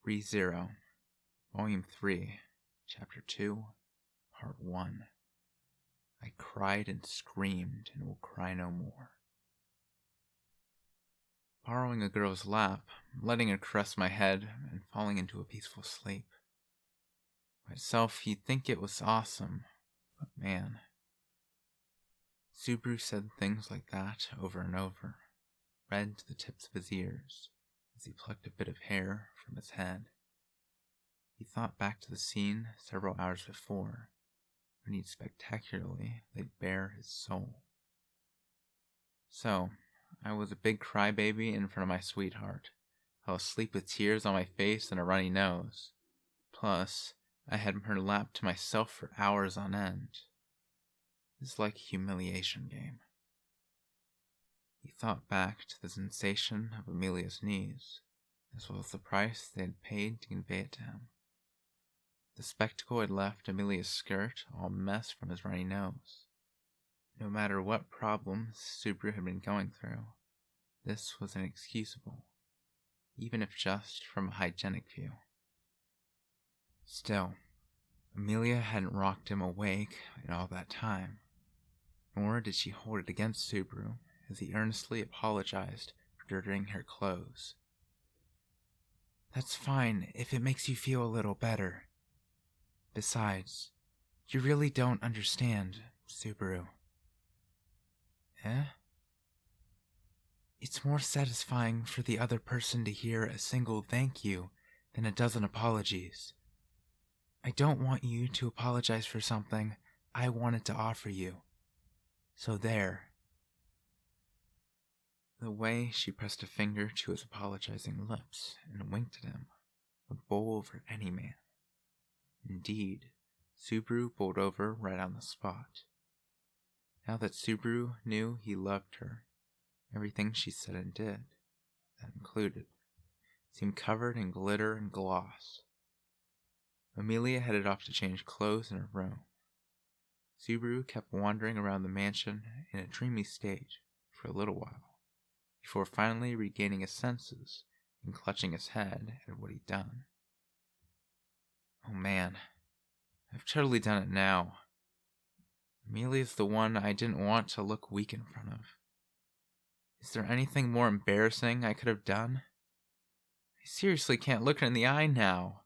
Read-aloud, Volume 3, Chapter 2, Part 1. I cried and screamed and will cry no more. Borrowing a girl's lap, letting her caress my head, and falling into a peaceful sleep. Myself, you'd think it was awesome, but man. Subaru said things like that over and over, red to the tips of his ears, as he plucked a bit of hair from his head. He thought back to the scene several hours before, when he'd spectacularly laid bare his soul. So, I was a big crybaby in front of my sweetheart, fell asleep with tears on my face and a runny nose. Plus, I had her lapped to myself for hours on end. This is like a humiliation game. He thought back to the sensation of Amelia's knees, as well as the price they had paid to convey it to him. The spectacle had left Amelia's skirt all mess from his runny nose. No matter what problems Subaru had been going through, this was inexcusable, even if just from a hygienic view. Still, Amelia hadn't rocked him awake in all that time, nor did she hold it against Subaru as he earnestly apologized for dirtying her clothes. "That's fine if it makes you feel a little better. Besides, you really don't understand, Subaru." Eh? "It's more satisfying for the other person to hear a single thank you than a dozen apologies. I don't want you to apologize for something I wanted to offer you. So there." The way she pressed a finger to his apologizing lips and winked at him would bowl over any man. Indeed, Subaru bowled over right on the spot. Now that Subaru knew he loved her, everything she said and did, that included, seemed covered in glitter and gloss. Amelia headed off to change clothes in her room. Subaru kept wandering around the mansion in a dreamy state for a little while, before finally regaining his senses and clutching his head at what he'd done. Oh man, I've totally done it now. Amelia's the one I didn't want to look weak in front of. Is there anything more embarrassing I could have done? I seriously can't look her in the eye now.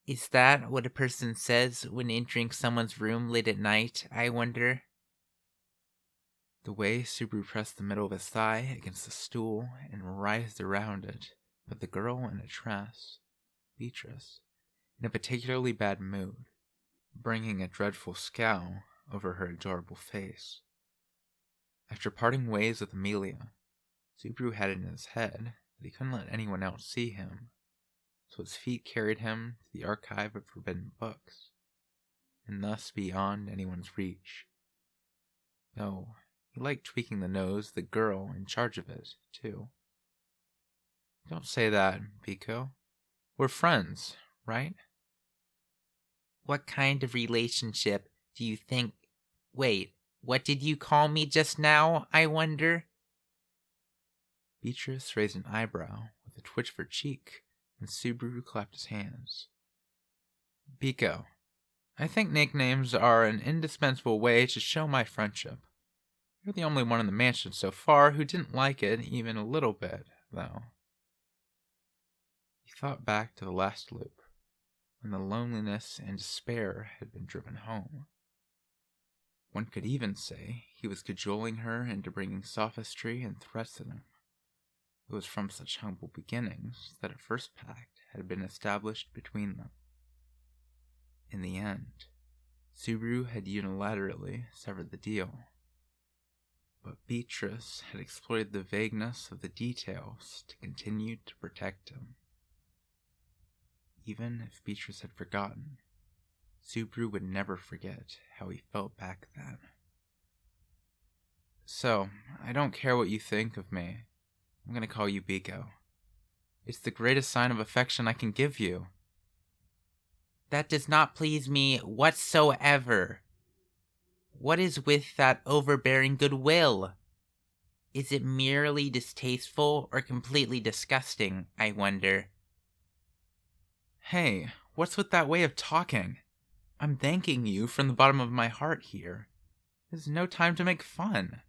Is that what a person says when entering someone's room late at night, I wonder? The way Subaru pressed the middle of his thigh against the stool and writhed around it put the girl in a trance, Beatrice, in a particularly bad mood, bringing a dreadful scowl over her adorable face. After parting ways with Amelia, Subaru had it in his head that he couldn't let anyone else see him, so his feet carried him to the archive of forbidden books, and thus beyond anyone's reach. Though he liked tweaking the nose of the girl in charge of it, too. Don't say that, Pico. We're friends, right? What kind of relationship do you think... Wait, what did you call me just now, I wonder? Beatrice raised an eyebrow with a twitch of her cheek, and Subaru clapped his hands. Pico, I think nicknames are an indispensable way to show my friendship. You're the only one in the mansion so far who didn't like it even a little bit, though. He thought back to the last loop, when the loneliness and despair had been driven home. One could even say he was cajoling her into bringing sophistry and threats at him. It was from such humble beginnings that a first pact had been established between them. In the end, Subaru had unilaterally severed the deal. But Beatrice had exploited the vagueness of the details to continue to protect him. Even if Beatrice had forgotten, Subaru would never forget how he felt back then. So, I don't care what you think of me. I'm going to call you Biko. It's the greatest sign of affection I can give you. That does not please me whatsoever. What is with that overbearing goodwill? Is it merely distasteful or completely disgusting, I wonder? Hey, what's with that way of talking? I'm thanking you from the bottom of my heart here. There's no time to make fun.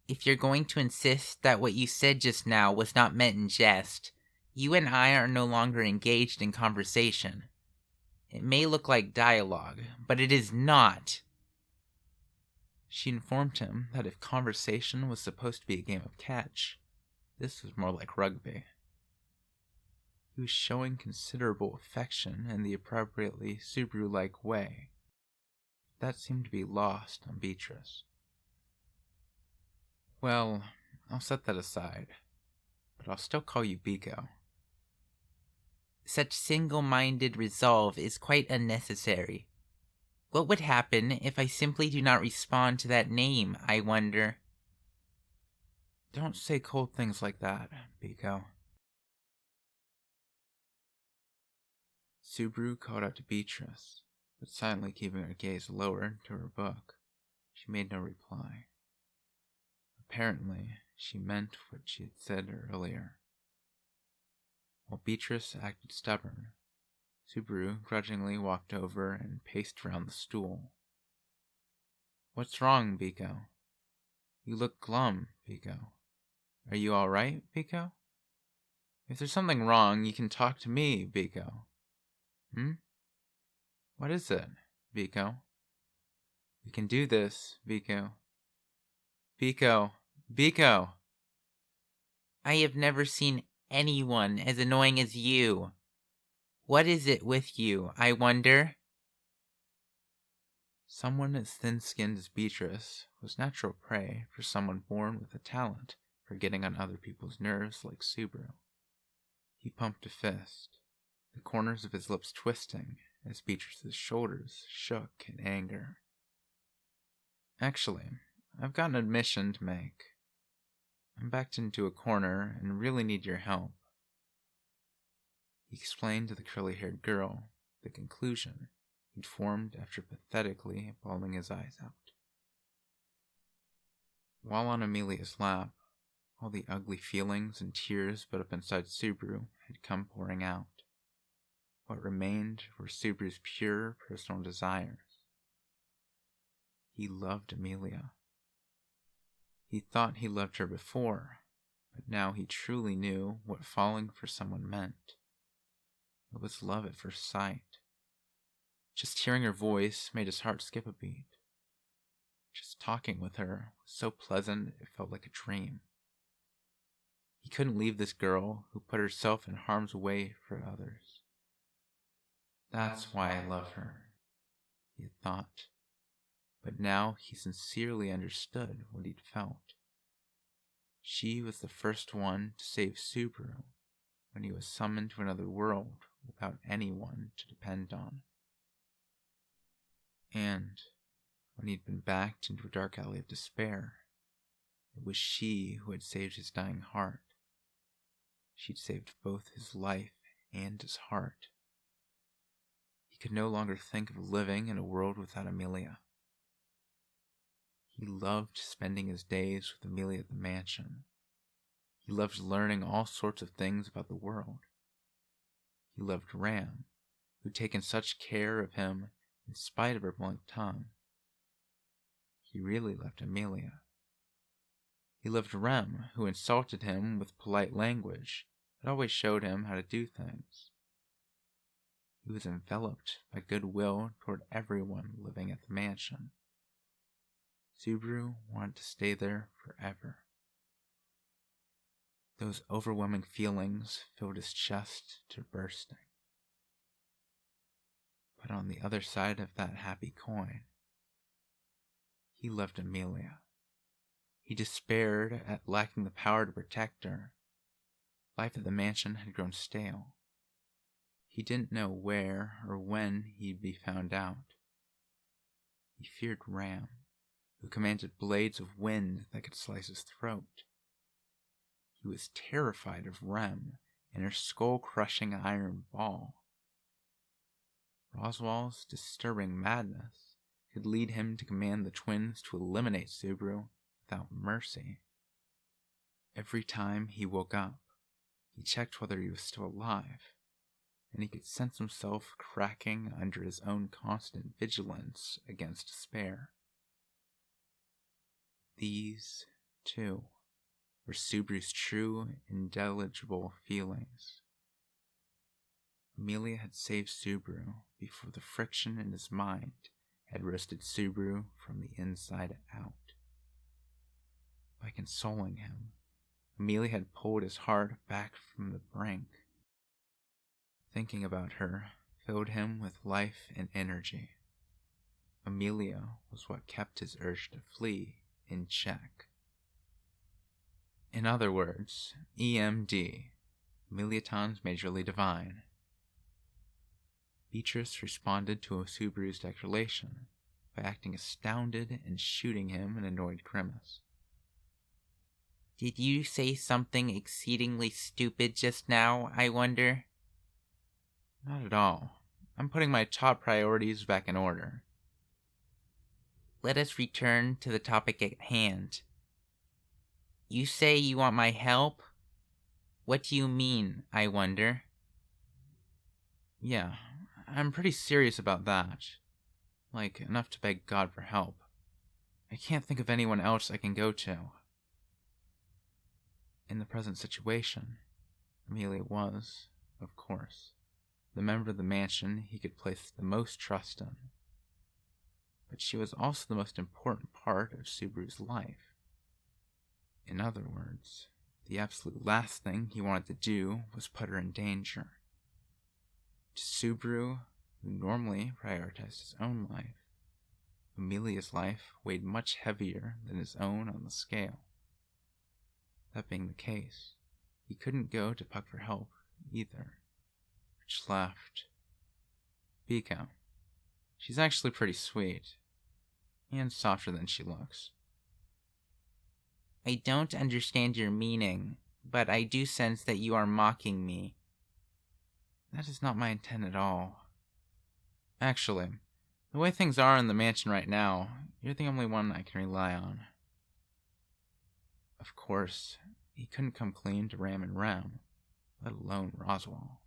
If you're going to insist that what you said just now was not meant in jest, you and I are no longer engaged in conversation. It may look like dialogue, but it is not. She informed him that if conversation was supposed to be a game of catch, this was more like rugby. He was showing considerable affection in the appropriately Subaru-like way. That seemed to be lost on Beatrice. Well, I'll set that aside, but I'll still call you Biko. Such single-minded resolve is quite unnecessary. What would happen if I simply do not respond to that name, I wonder? Don't say cold things like that, Biko. Subaru called out to Beatrice, but silently keeping her gaze lowered to her book. She made no reply. Apparently, she meant what she had said earlier. While Beatrice acted stubborn, Subaru grudgingly walked over and paced around the stool. What's wrong, Biko? You look glum, Biko. Are you all right, Biko? If there's something wrong, you can talk to me, Biko. What is it, Biko? We can do this, Biko. Biko! I have never seen anyone as annoying as you. What is it with you, I wonder? Someone as thin-skinned as Beatrice was natural prey for someone born with a talent for getting on other people's nerves like Subaru. He pumped a fist, the corners of his lips twisting as Beatrice's shoulders shook in anger. Actually, I've got an admission to make. I'm backed into a corner and really need your help. He explained to the curly-haired girl the conclusion he'd formed after pathetically bawling his eyes out. While on Amelia's lap, all the ugly feelings and tears built up inside Subaru had come pouring out. What remained were Subaru's pure personal desires. He loved Amelia. He thought he loved her before, but now he truly knew what falling for someone meant. It was love at first sight. Just hearing her voice made his heart skip a beat. Just talking with her was so pleasant it felt like a dream. He couldn't leave this girl who put herself in harm's way for others. That's why I love her, he had thought. But now he sincerely understood what he'd felt. She was the first one to save Subaru when he was summoned to another world without anyone to depend on. And when he'd been backed into a dark alley of despair, it was she who had saved his dying heart. She'd saved both his life and his heart. He could no longer think of living in a world without Amelia. He loved spending his days with Amelia at the mansion. He loved learning all sorts of things about the world. He loved Ram, who'd taken such care of him in spite of her blunt tongue. He really loved Amelia. He loved Rem, who insulted him with polite language, but always showed him how to do things. He was enveloped by goodwill toward everyone living at the mansion. Subaru wanted to stay there forever. Those overwhelming feelings filled his chest to bursting. But on the other side of that happy coin, he loved Amelia. He despaired at lacking the power to protect her. Life at the mansion had grown stale. He didn't know where or when he'd be found out. He feared Ram, who commanded blades of wind that could slice his throat. He was terrified of Rem and her skull-crushing iron ball. Roswell's disturbing madness could lead him to command the twins to eliminate Subaru without mercy. Every time he woke up, he checked whether he was still alive, and he could sense himself cracking under his own constant vigilance against despair. These, too, were Subaru's true, indelible feelings. Amelia had saved Subaru before the friction in his mind had roasted Subaru from the inside out. By consoling him, Amelia had pulled his heart back from the brink. Thinking about her filled him with life and energy. Amelia was what kept his urge to flee in check. In other words, EMD, Emiliaton's Majorly Divine. Beatrice responded to Subaru's declaration by acting astounded and shooting him an annoyed grimace. Did you say something exceedingly stupid just now, I wonder? Not at all. I'm putting my top priorities back in order. Let us return to the topic at hand. You say you want my help? What do you mean, I wonder? Yeah, I'm pretty serious about that. Like, enough to beg God for help. I can't think of anyone else I can go to. In the present situation, Amelia was, of course, the member of the mansion he could place the most trust in. But she was also the most important part of Subaru's life. In other words, the absolute last thing he wanted to do was put her in danger. To Subaru, who normally prioritized his own life, Amelia's life weighed much heavier than his own on the scale. That being the case, he couldn't go to Puck for help either, which left Pico. She's actually pretty sweet, and softer than she looks. I don't understand your meaning, but I do sense that you are mocking me. That is not my intent at all. Actually, the way things are in the mansion right now, you're the only one I can rely on. Of course, he couldn't come clean to Ram and Ram, let alone Roswell.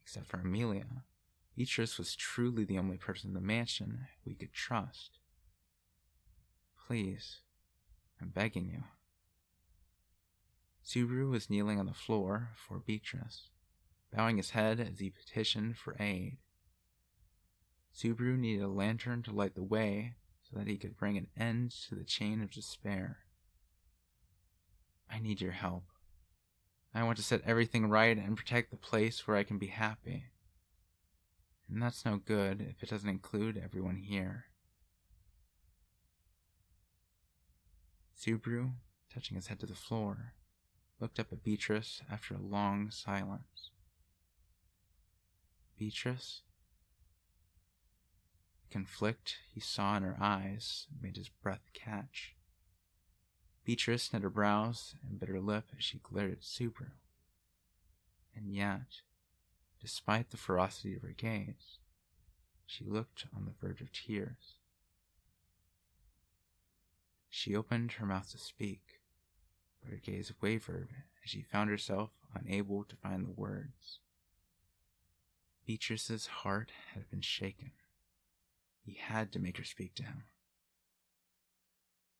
Except for Amelia, Beatrice was truly the only person in the mansion we could trust. Please, I'm begging you. Subaru was kneeling on the floor before Beatrice, bowing his head as he petitioned for aid. Subaru needed a lantern to light the way so that he could bring an end to the chain of despair. I need your help. I want to set everything right and protect the place where I can be happy. And that's no good if it doesn't include everyone here. Subaru, touching his head to the floor, looked up at Beatrice after a long silence. Beatrice? The conflict he saw in her eyes made his breath catch. Beatrice knit her brows and bit her lip as she glared at Subaru. And yet, despite the ferocity of her gaze, she looked on the verge of tears. She opened her mouth to speak, but her gaze wavered as she found herself unable to find the words. Beatrice's heart had been shaken. He had to make her speak to him.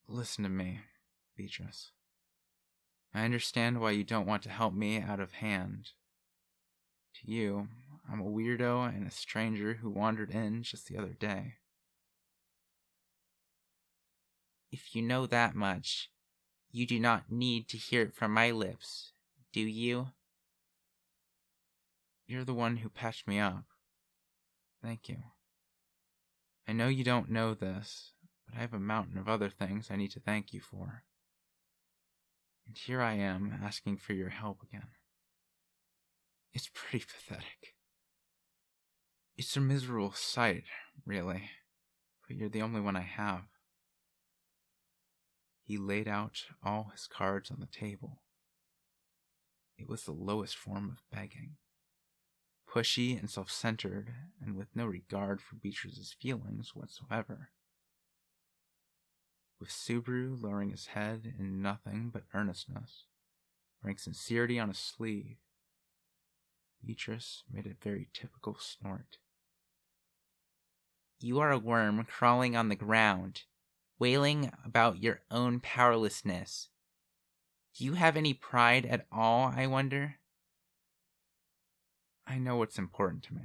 Listen to me, Beatrice. I understand why you don't want to help me out of hand. To you, I'm a weirdo and a stranger who wandered in just the other day. If you know that much, you do not need to hear it from my lips, do you? You're the one who patched me up. Thank you. I know you don't know this, but I have a mountain of other things I need to thank you for. And here I am asking for your help again. It's pretty pathetic. It's a miserable sight, really, but you're the only one I have. He laid out all his cards on the table. It was the lowest form of begging. Pushy and self-centered, and with no regard for Beatrice's feelings whatsoever. with Subaru lowering his head in nothing but earnestness, wearing sincerity on his sleeve. Beatrice made a very typical snort. You are a worm crawling on the ground, wailing about your own powerlessness. Do you have any pride at all, I wonder? I know what's important to me.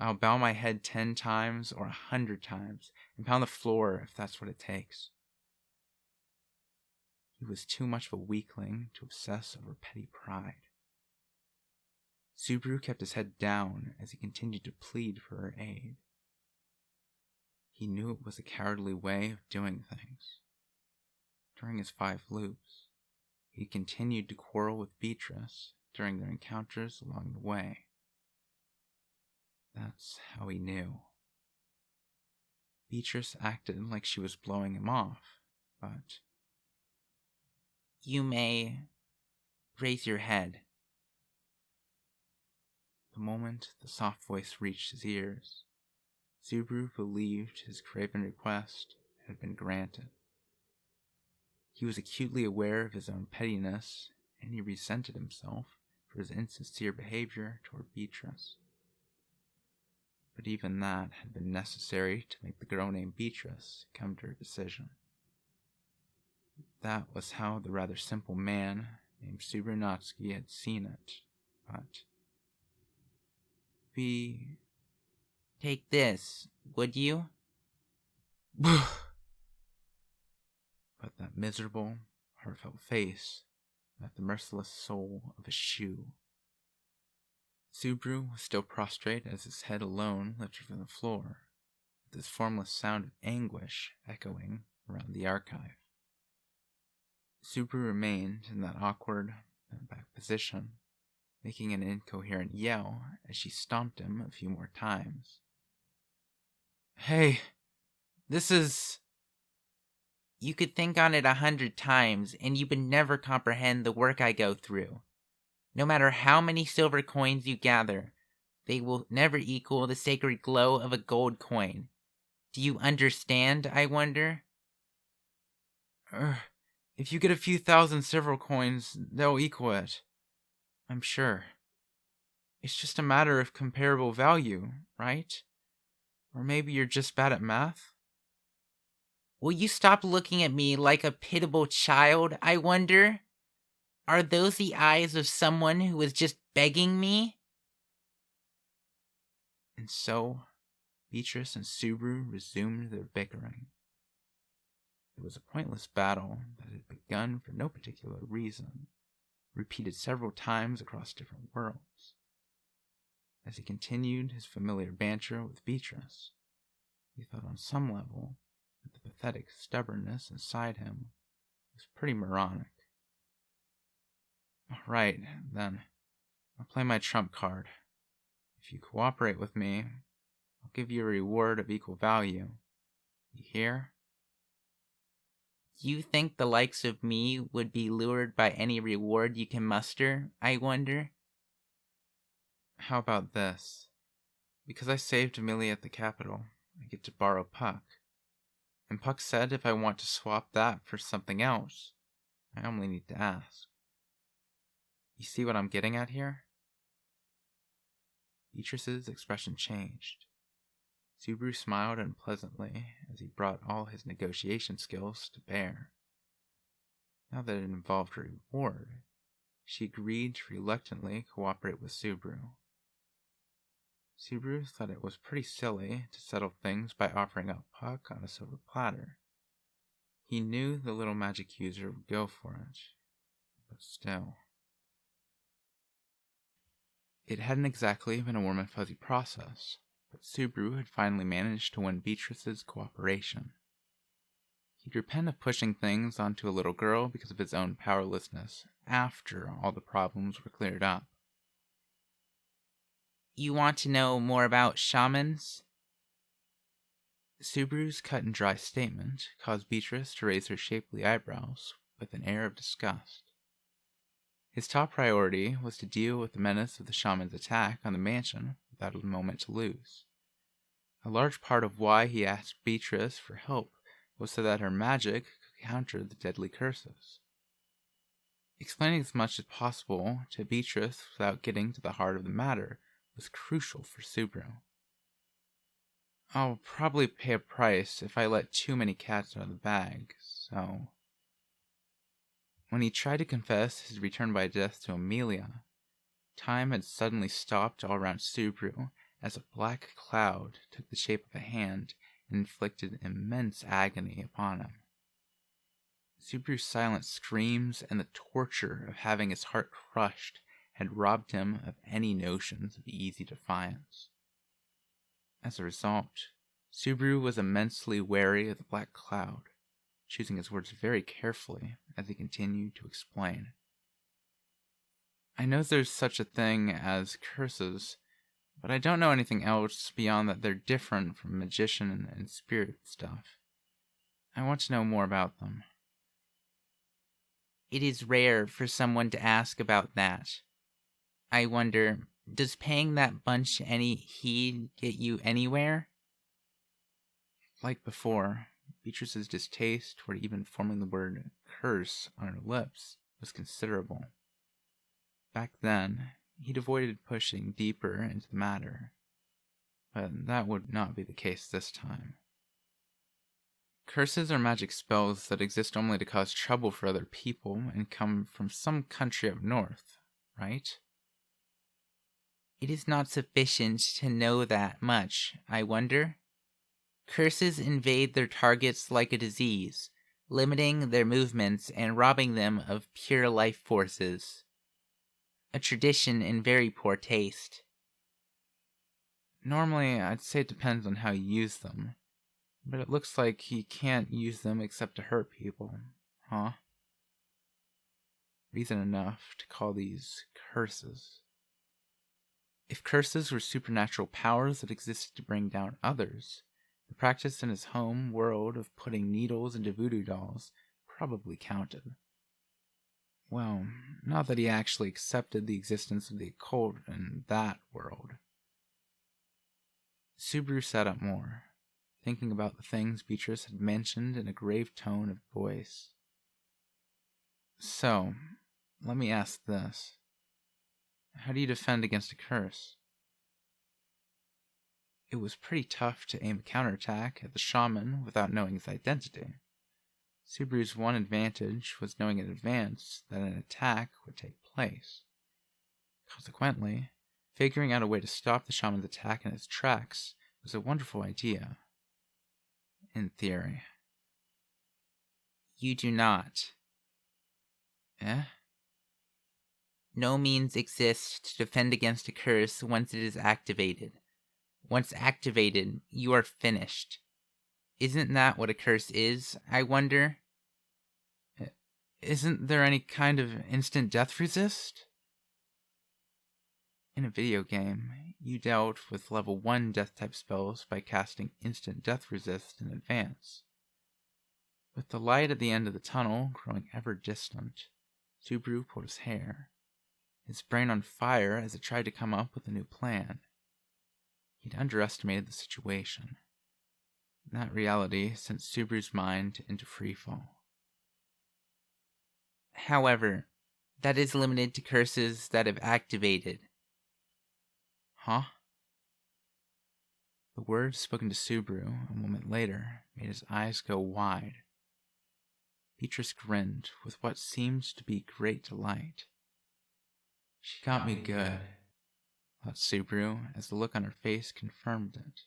I'll bow my head 10 times or 100 times and pound the floor if that's what it takes. He was too much of a weakling to obsess over petty pride. Subaru kept his head down as he continued to plead for her aid. He knew it was a cowardly way of doing things. During his 5 loops, he continued to quarrel with Beatrice during their encounters along the way. That's how he knew. Beatrice acted like she was blowing him off, but... You may raise your head. The moment the soft voice reached his ears, Subaru believed his craven request had been granted. He was acutely aware of his own pettiness, and he resented himself for his insincere behavior toward Beatrice. But even that had been necessary to make the girl named Beatrice come to her decision. That was how the rather simple man named Subernatsky had seen it, but... Take this, would you? But that miserable, heartfelt face met the merciless sole of a shoe. Subaru was still prostrate as his head alone lifted from the floor, with this formless sound of anguish echoing around the archive. Subaru remained in that awkward, bent-back position, making an incoherent yell as she stomped him a few more times. Hey, this is... You could think on it 100 times, and you would never comprehend the work I go through. No matter how many silver coins you gather, they will never equal the sacred glow of a gold coin. Do you understand, I wonder? If you get a few thousand silver coins, they'll equal it. I'm sure. It's just a matter of comparable value, right? Or maybe you're just bad at math? Will you stop looking at me like a pitiable child, I wonder? Are those the eyes of someone who is just begging me? And so, Beatrice and Subaru resumed their bickering. It was a pointless battle that had begun for no particular reason, repeated several times across different worlds. As he continued his familiar banter with Beatrice, he thought on some level that the pathetic stubbornness inside him was pretty moronic. All right, then, I'll play my trump card. If you cooperate with me, I'll give you a reward of equal value. You hear? You think the likes of me would be lured by any reward you can muster, I wonder? How about this? Because I saved Amelia at the Capitol, I get to borrow Puck. And Puck said if I want to swap that for something else, I only need to ask. You see what I'm getting at here? Beatrice's expression changed. Subaru smiled unpleasantly as he brought all his negotiation skills to bear. Now that it involved a reward, she agreed to reluctantly cooperate with Subaru. Subaru thought it was pretty silly to settle things by offering up Puck on a silver platter. He knew the little magic user would go for it, but still. It hadn't exactly been a warm and fuzzy process, but Subaru had finally managed to win Beatrice's cooperation. He'd repent of pushing things onto a little girl because of his own powerlessness after all the problems were cleared up. You want to know more about shamans? Subaru's cut-and-dry statement caused Beatrice to raise her shapely eyebrows with an air of disgust. His top priority was to deal with the menace of the shaman's attack on the mansion without a moment to lose. A large part of why he asked Beatrice for help was so that her magic could counter the deadly curses. Explaining as much as possible to Beatrice without getting to the heart of the matter was crucial for Subaru. I'll probably pay a price if I let too many cats out of the bag, so... When he tried to confess his return by death to Amelia, time had suddenly stopped all around Subaru as a black cloud took the shape of a hand and inflicted immense agony upon him. Subaru's silent screams and the torture of having his heart crushed had robbed him of any notions of easy defiance. As a result, Subaru was immensely wary of the black cloud, choosing his words very carefully as he continued to explain. I know there's such a thing as curses, but I don't know anything else beyond that they're different from magician and spirit stuff. I want to know more about them. It is rare for someone to ask about that. I wonder, does paying that bunch any heed get you anywhere? Like before, Beatrice's distaste toward even forming the word curse on her lips was considerable. Back then, he'd avoided pushing deeper into the matter, but that would not be the case this time. Curses are magic spells that exist only to cause trouble for other people and come from some country up north, right? It is not sufficient to know that much, I wonder. Curses invade their targets like a disease, limiting their movements and robbing them of pure life forces. A tradition in very poor taste. Normally, I'd say it depends on how you use them, but it looks like he can't use them except to hurt people, huh? Reason enough to call these curses. If curses were supernatural powers that existed to bring down others, the practice in his home world of putting needles into voodoo dolls probably counted. Well, not that he actually accepted the existence of the occult in that world. Subaru sat up more, thinking about the things Beatrice had mentioned in a grave tone of voice. So, let me ask this. How do you defend against a curse? It was pretty tough to aim a counterattack at the shaman without knowing his identity. Subaru's one advantage was knowing in advance that an attack would take place. Consequently, figuring out a way to stop the shaman's attack in its tracks was a wonderful idea. In theory. You do not. Eh? No means exists to defend against a curse once it is activated. Once activated, you are finished. Isn't that what a curse is, I wonder? Isn't there any kind of instant death resist? In a video game, you dealt with level 1 death-type spells by casting instant death resist in advance. With the light at the end of the tunnel growing ever distant, Subaru pulled his hair, his brain on fire as it tried to come up with a new plan. He'd underestimated the situation. That reality sent Subaru's mind into freefall. However, that is limited to curses that have activated. Huh? The words spoken to Subaru a moment later made his eyes go wide. Beatrice grinned with what seemed to be great delight. She got me good, thought Subaru as the look on her face confirmed it.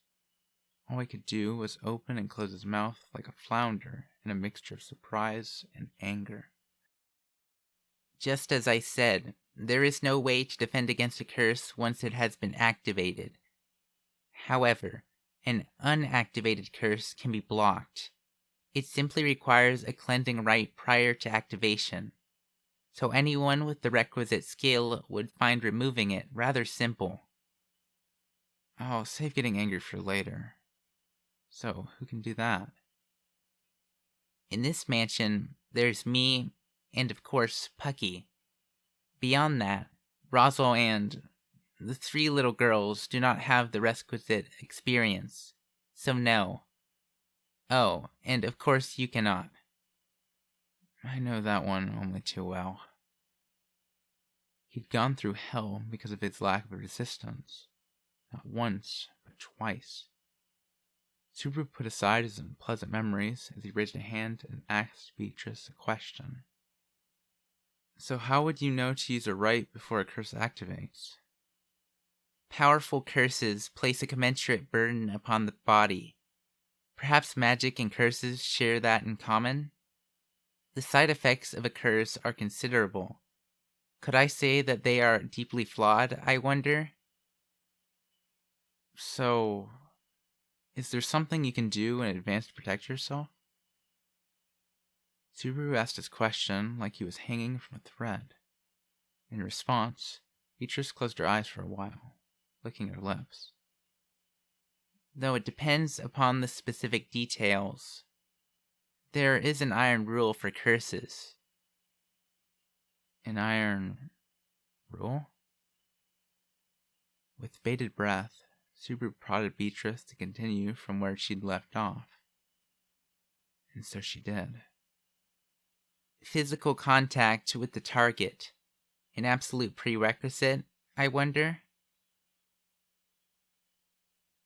All he could do was open and close his mouth like a flounder in a mixture of surprise and anger. Just as I said, there is no way to defend against a curse once it has been activated. However, an unactivated curse can be blocked. It simply requires a cleansing rite prior to activation. So anyone with the requisite skill would find removing it rather simple. I'll save getting angry for later. So, who can do that? In this mansion, there's me, and of course, Pucky. Beyond that, Rosal and the 3 little girls do not have the requisite experience. So no. Oh, and of course you cannot. I know that one only too well. He'd gone through hell because of its lack of resistance. Not once, but twice. Subaru put aside his unpleasant memories as he raised a hand and asked Beatrice a question. So how would you know to use a rite before a curse activates? Powerful curses place a commensurate burden upon the body. Perhaps magic and curses share that in common? The side effects of a curse are considerable. Could I say that they are deeply flawed, I wonder? So, is there something you can do in advance to protect yourself? Subaru asked his question like he was hanging from a thread. In response, Beatrice closed her eyes for a while, licking her lips. Though it depends upon the specific details. There is an iron rule for curses. An iron rule? With bated breath, Subaru prodded Beatrice to continue from where she'd left off. And so she did. Physical contact with the target. An absolute prerequisite, I wonder?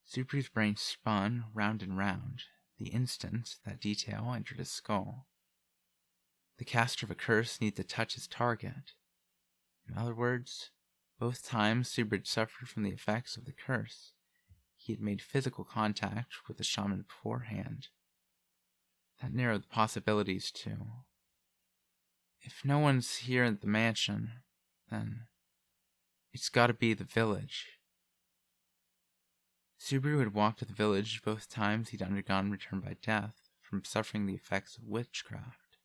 Subaru's brain spun round and round the instant that detail entered his skull. The caster of a curse needs to touch his target. In other words, both times Subaru had suffered from the effects of the curse, he had made physical contact with the shaman beforehand. That narrowed the possibilities too. If no one's here at the mansion, then it's gotta be the village. Subaru had walked to the village both times he'd undergone return by death from suffering the effects of witchcraft.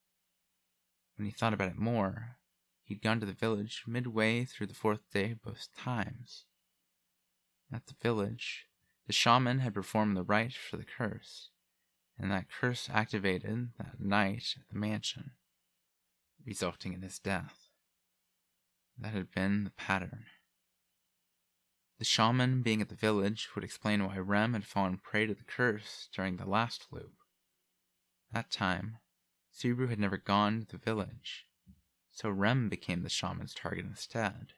When he thought about it more, he'd gone to the village midway through the fourth day both times. At the village, the shaman had performed the rite for the curse, and that curse activated that night at the mansion, resulting in his death. That had been the pattern. The shaman being at the village would explain why Rem had fallen prey to the curse during the last loop. That time, Subaru had never gone to the village, so Rem became the shaman's target instead.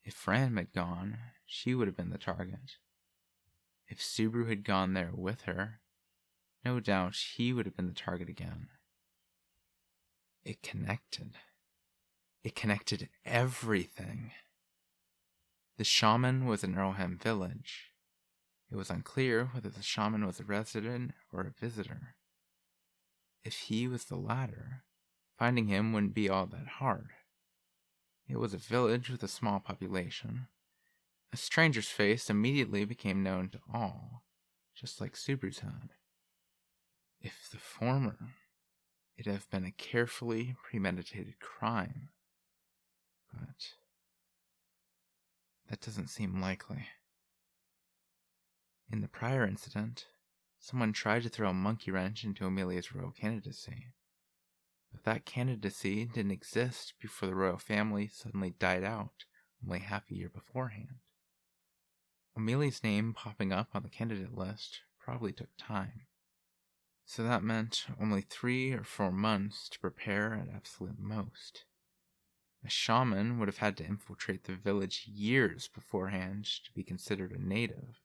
If Rem had gone, she would have been the target. If Subaru had gone there with her, no doubt he would have been the target again. It connected. It connected everything. The shaman was in Earlham village. It was unclear whether the shaman was a resident or a visitor. If he was the latter, finding him wouldn't be all that hard. It was a village with a small population. A stranger's face immediately became known to all, just like Subaru's had. If the former, it'd have been a carefully premeditated crime. But that doesn't seem likely. In the prior incident, someone tried to throw a monkey wrench into Amelia's royal candidacy. But that candidacy didn't exist before the royal family suddenly died out only half a year beforehand. Amelia's name popping up on the candidate list probably took time. So that meant only 3 or 4 months to prepare at absolute most. A shaman would have had to infiltrate the village years beforehand to be considered a native.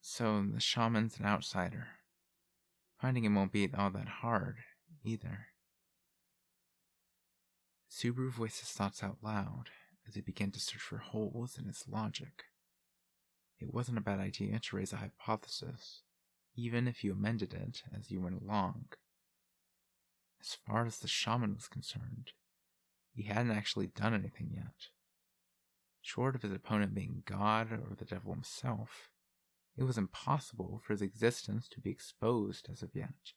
So the shaman's an outsider. Finding him won't be all that hard, either. Subaru voiced his thoughts out loud as he began to search for holes in his logic. It wasn't a bad idea to raise a hypothesis, even if you amended it as you went along. As far as the shaman was concerned, he hadn't actually done anything yet. Short of his opponent being God or the devil himself, it was impossible for his existence to be exposed as of yet.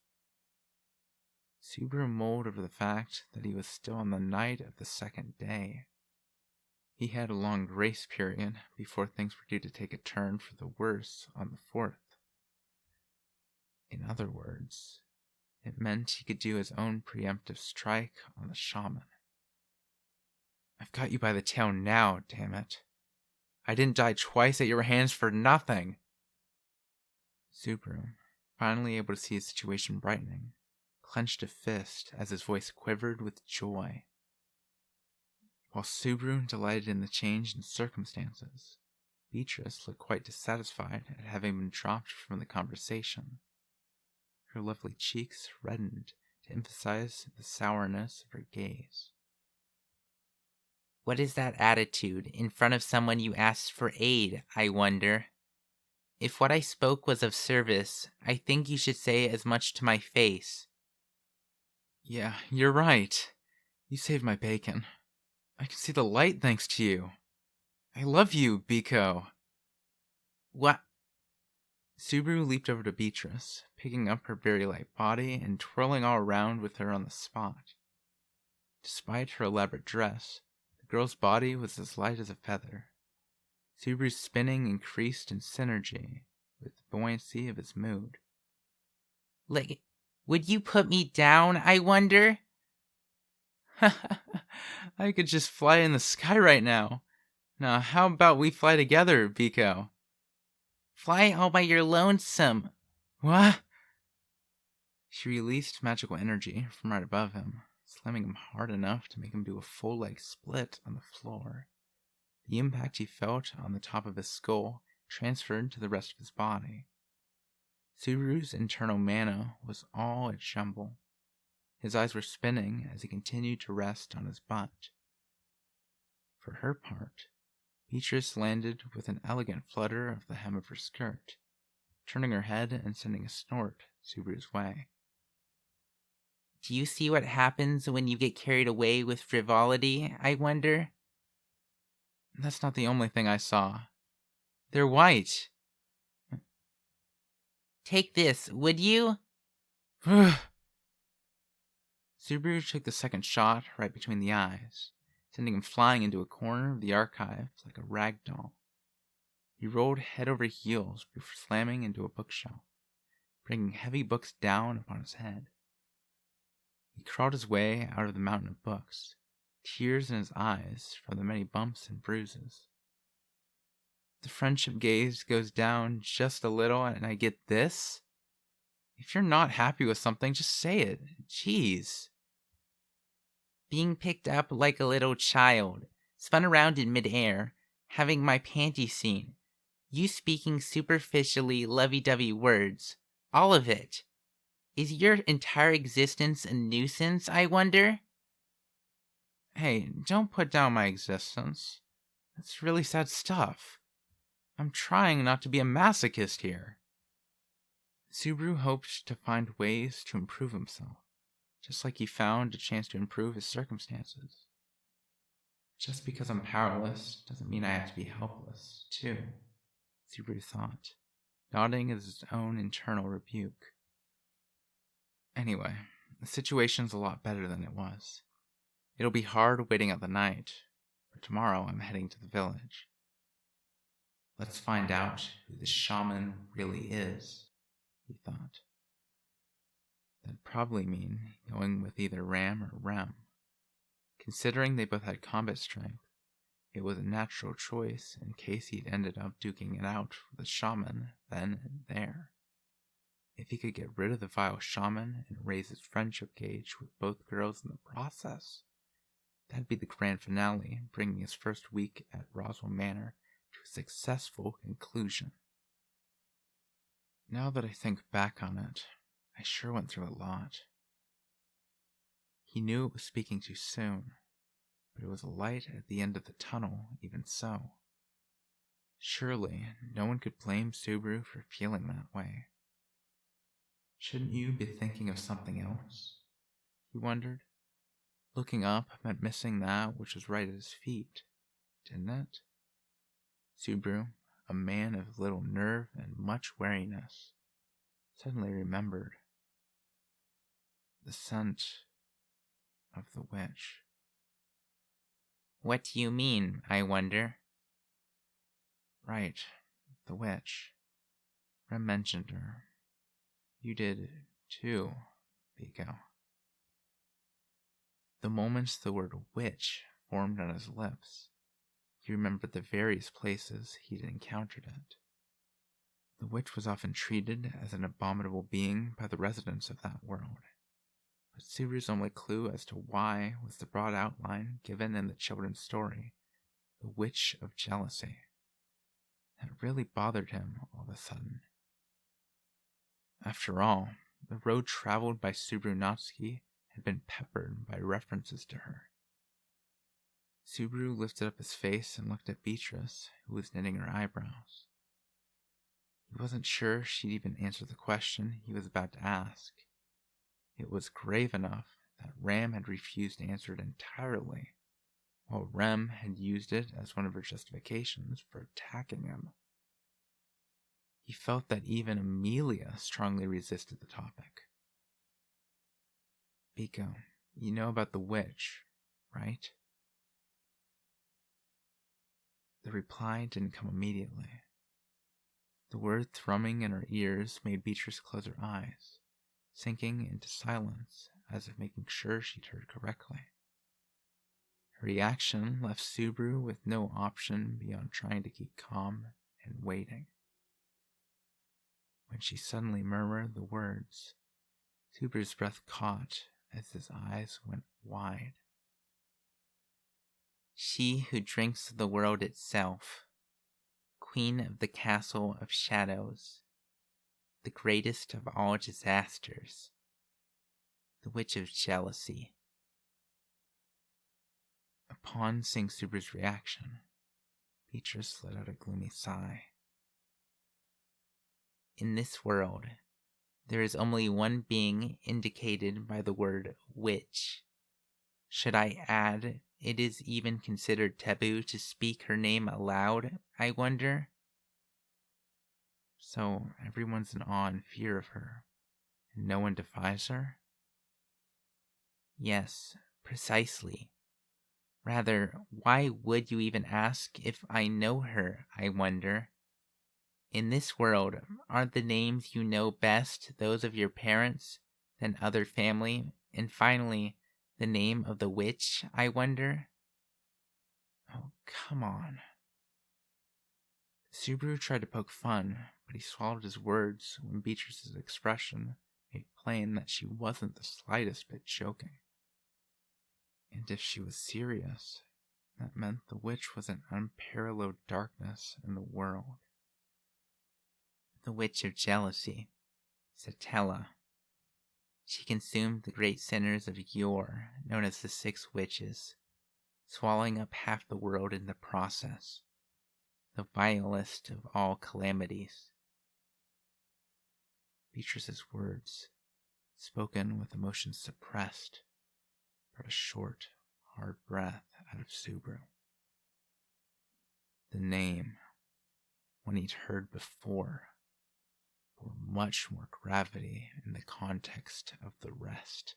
Subaru mulled over the fact that he was still on the night of the second day. He had a long grace period before things were due to take a turn for the worse on the 4th. In other words, it meant he could do his own preemptive strike on the shaman. I've got you by the tail now, damn it. I didn't die twice at your hands for nothing. Subaru, finally able to see his situation brightening, clenched a fist as his voice quivered with joy. While Subaru delighted in the change in circumstances, Beatrice looked quite dissatisfied at having been dropped from the conversation. Her lovely cheeks reddened to emphasize the sourness of her gaze. What is that attitude in front of someone you asked for aid, I wonder? If what I spoke was of service, I think you should say as much to my face. Yeah, you're right. You saved my bacon. I can see the light thanks to you. I love you, Biko. What? Subaru leaped over to Beatrice, picking up her very light body and twirling all around with her on the spot. Despite her elaborate dress, the girl's body was as light as a feather. Subaru's spinning increased in synergy with the buoyancy of his mood. Like, would you put me down, I wonder? I could just fly in the sky right now. Now, how about we fly together, Biko? Fly all by your lonesome. What? She released magical energy from right above him, slamming him hard enough to make him do a full leg split on the floor. The impact he felt on the top of his skull transferred to the rest of his body. Subaru's internal mana was all a jumble. His eyes were spinning as he continued to rest on his butt. For her part, Beatrice landed with an elegant flutter of the hem of her skirt, turning her head and sending a snort Subaru's way. Do you see what happens when you get carried away with frivolity, I wonder? That's not the only thing I saw. They're white. Take this, would you? Subaru took the second shot right between the eyes, sending him flying into a corner of the archive like a rag doll. He rolled head over heels before slamming into a bookshelf, bringing heavy books down upon his head. He crawled his way out of the mountain of books, tears in his eyes from the many bumps and bruises. The friendship gaze goes down just a little, and I get this? If you're not happy with something, just say it. Jeez. Being picked up like a little child, spun around in midair, having my panties seen, you speaking superficially lovey-dovey words, all of it. Is your entire existence a nuisance, I wonder? Hey, don't put down my existence. That's really sad stuff. I'm trying not to be a masochist here. Subaru hoped to find ways to improve himself, just like he found a chance to improve his circumstances. Just because I'm powerless doesn't mean I have to be helpless, too, Subaru thought, nodding at his own internal rebuke. Anyway, the situation's a lot better than it was. It'll be hard waiting out the night, but tomorrow I'm heading to the village. Let's find out who the shaman really is, he thought. That'd probably mean going with either Ram or Rem. Considering they both had combat strength, it was a natural choice in case he'd ended up duking it out with the shaman then and there. If he could get rid of the vile shaman and raise his friendship gauge with both girls in the process, that'd be the grand finale, bringing his first week at Roswell Manor to a successful conclusion. Now that I think back on it, I sure went through a lot. He knew it was speaking too soon, but it was a light at the end of the tunnel even so. Surely, no one could blame Subaru for feeling that way. Shouldn't you be thinking of something else? He wondered. Looking up meant missing that which was right at his feet, didn't it? Subaru, a man of little nerve and much wariness, suddenly remembered the scent of the witch. What do you mean, I wonder? Right, the witch. Rem mentioned her. You did, too, Biko. The moment the word witch formed on his lips, he remembered the various places he'd encountered it. The witch was often treated as an abominable being by the residents of that world, but Subaru's only clue as to why was the broad outline given in the children's story, the Witch of Jealousy. That really bothered him all of a sudden. After all, the road traveled by Subaru Natsuki had been peppered by references to her. Subaru lifted up his face and looked at Beatrice, who was knitting her eyebrows. He wasn't sure she'd even answer the question he was about to ask. It was grave enough that Ram had refused to answer it entirely, while Rem had used it as one of her justifications for attacking him. He felt that even Amelia strongly resisted the topic. Biko, you know about the witch, right? The reply didn't come immediately. The word thrumming in her ears made Beatrice close her eyes, sinking into silence as if making sure she'd heard correctly. Her reaction left Subaru with no option beyond trying to keep calm and waiting. When she suddenly murmured the words, Subaru's breath caught as his eyes went wide. She who drinks of the world itself, queen of the castle of shadows, the greatest of all disasters, the witch of jealousy. Upon seeing Subaru's reaction, Beatrice let out a gloomy sigh. In this world, there is only one being indicated by the word witch. Should I add, it is even considered taboo to speak her name aloud, I wonder? So everyone's in awe and fear of her, and no one defies her? Yes, precisely. Rather, why would you even ask if I know her, I wonder? In this world, aren't the names you know best those of your parents, then other family, and finally, the name of the witch, I wonder? Oh, come on. Subaru tried to poke fun, but he swallowed his words when Beatrice's expression made plain that she wasn't the slightest bit joking. And if she was serious, that meant the witch was an unparalleled darkness in the world. The witch of jealousy, Satella. She consumed the great sinners of yore, known as the 6 witches, swallowing up half the world in the process, the vilest of all calamities. Beatrice's words, spoken with emotion suppressed, brought a short, hard breath out of Subaru. The name, one he'd heard before, bore much more gravity in the context of the rest.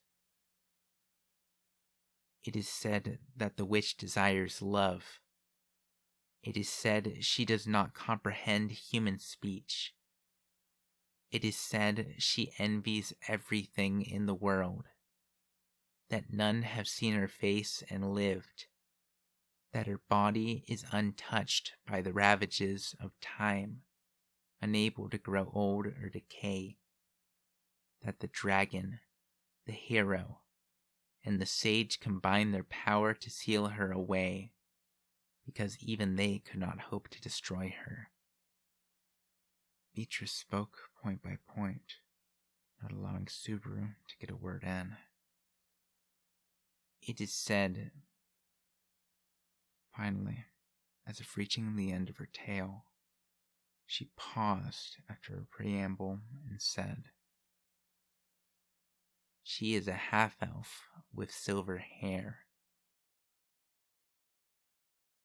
It is said that the witch desires love. It is said she does not comprehend human speech. It is said she envies everything in the world, that none have seen her face and lived, that her body is untouched by the ravages of time, unable to grow old or decay, that the dragon, the hero, and the sage combine their power to seal her away, because even they could not hope to destroy her. Beatrice spoke point by point, not allowing Subaru to get a word in. It is said. Finally, as if reaching the end of her tale, she paused after a preamble and said, She is a half-elf with silver hair.